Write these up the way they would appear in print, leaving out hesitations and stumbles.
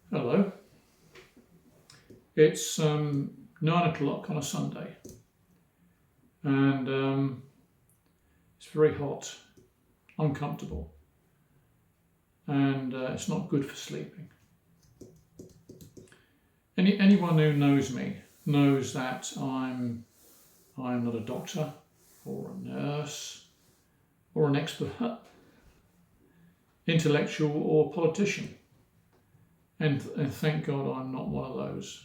Hello. It's 9 o'clock on a Sunday, and it's very hot, uncomfortable, and it's not good for sleeping. Anyone who knows me knows that I'm not a doctor or a nurse or an expert, intellectual or politician, and thank God I'm not one of those.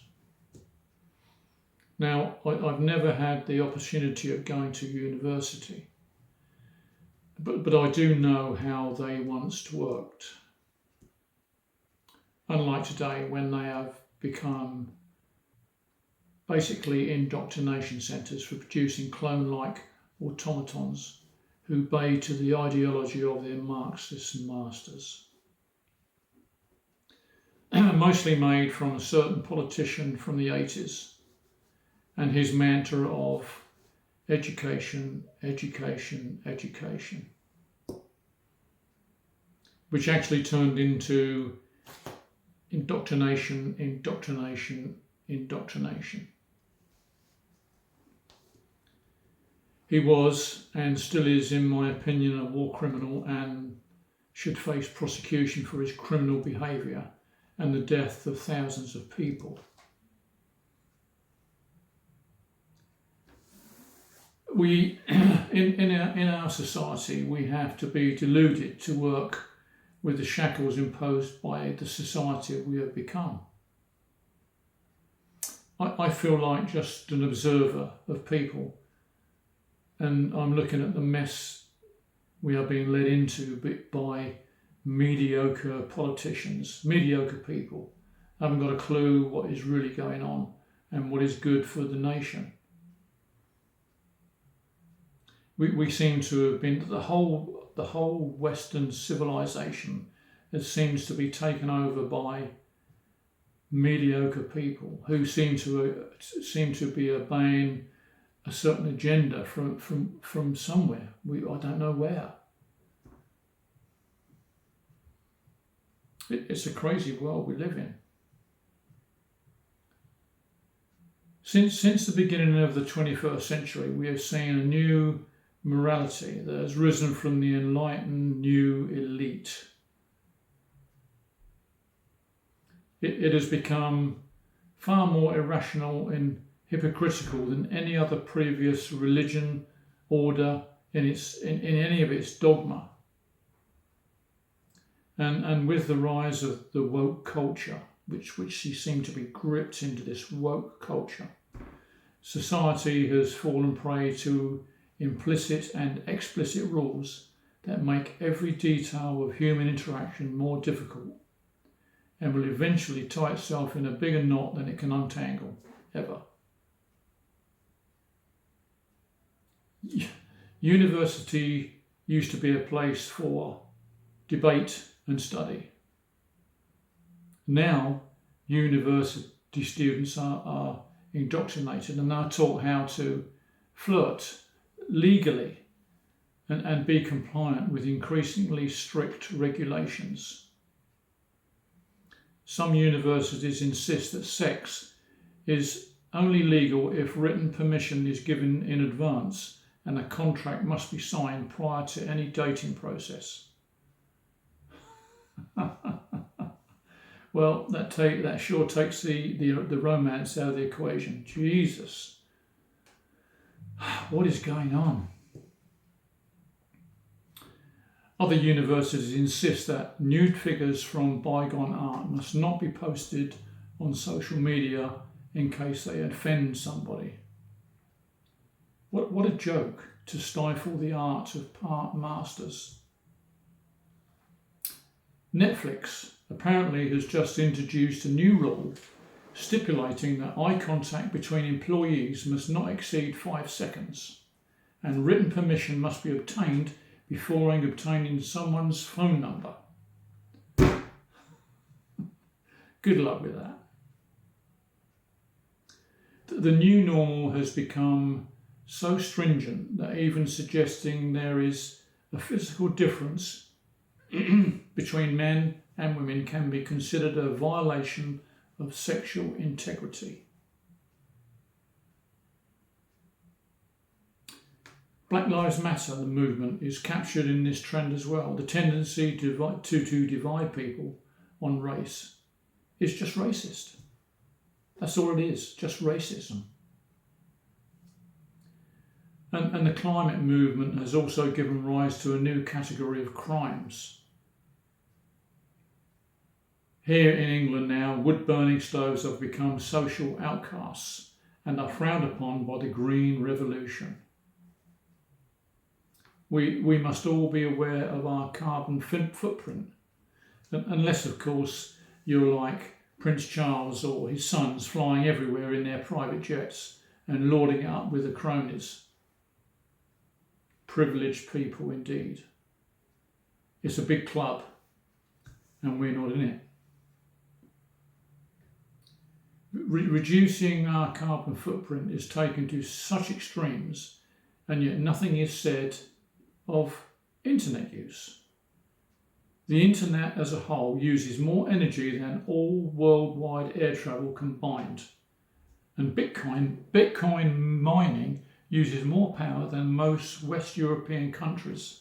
Now, I've never had the opportunity of going to university, but I do know how they once worked. Unlike today, when they have become basically indoctrination centres for producing clone-like automatons who obey to the ideology of their Marxist masters. Mostly made from a certain politician from the 80s and his mantra of education, education, education, which actually turned into indoctrination, indoctrination, indoctrination. He was and still is, in my opinion, a war criminal and should face prosecution for his criminal behaviour and the death of thousands of people. We, in our society, we have to be deluded to work with the shackles imposed by the society we have become. I feel like just an observer of people, and I'm looking at the mess we are being led into by mediocre politicians, mediocre people, haven't got a clue what is really going on and what is good for the nation. We seem to have been the whole Western civilization. It seems to be taken over by mediocre people who seem to be obeying a certain agenda from somewhere. I don't know where. It's a crazy world we live in. Since the beginning of the 21st century, we have seen a new morality that has risen from the enlightened new elite. It has become far more irrational and hypocritical than any other previous religion, order in any of its dogma. And with the rise of the woke culture, which she seemed to be gripped into this woke culture, society has fallen prey to implicit and explicit rules that make every detail of human interaction more difficult and will eventually tie itself in a bigger knot than it can untangle, ever. University used to be a place for debate and study. Now, university students are indoctrinated and are taught how to flirt legally and be compliant with increasingly strict regulations. Some universities insist that sex is only legal if written permission is given in advance and a contract must be signed prior to any dating process. Well, that sure takes the romance out of the equation. Jesus. What is going on? Other universities insist that nude figures from bygone art must not be posted on social media in case they offend somebody. What a joke to stifle the art of part masters. Netflix apparently has just introduced a new rule stipulating that eye contact between employees must not exceed 5 seconds and written permission must be obtained before obtaining someone's phone number. Good luck with that. The new normal has become so stringent that even suggesting there is a physical difference between men and women can be considered a violation of sexual integrity. Black Lives Matter, the movement, is captured in this trend as well. The tendency to divide people on race is just racist. That's all it is, just racism. And the climate movement has also given rise to a new category of crimes. Here in England now, wood-burning stoves have become social outcasts and are frowned upon by the Green Revolution. We must all be aware of our carbon footprint, unless, of course, you're like Prince Charles or his sons flying everywhere in their private jets and lording it up with the cronies. Privileged people indeed. It's a big club, and we're not in it. Reducing our carbon footprint is taken to such extremes, and yet nothing is said of internet use. The internet as a whole uses more energy than all worldwide air travel combined, and Bitcoin mining uses more power than most West European countries.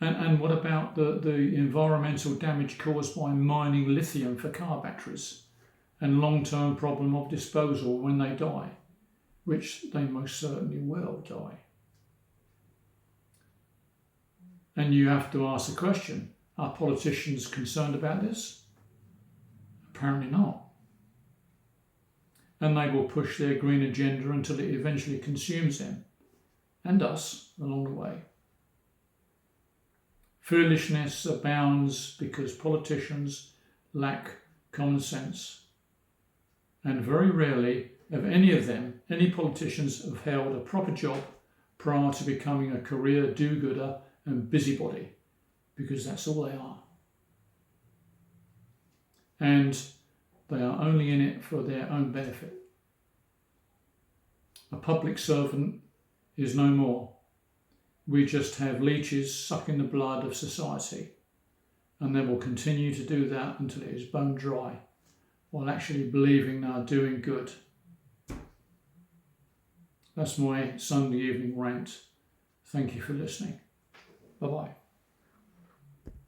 And what about the environmental damage caused by mining lithium for car batteries and long-term problem of disposal when they die, which they most certainly will die? And you have to ask the question, are politicians concerned about this? Apparently not. And they will push their green agenda until it eventually consumes them and us along the way. Foolishness abounds because politicians lack common sense. And very rarely have any politicians have held a proper job prior to becoming a career do-gooder and busybody, because that's all they are. And they are only in it for their own benefit. A public servant is no more. We just have leeches sucking the blood of society, and they will continue to do that until it is bone dry, while actually believing they are doing good. That's my Sunday evening rant. Thank you for listening. Bye-bye.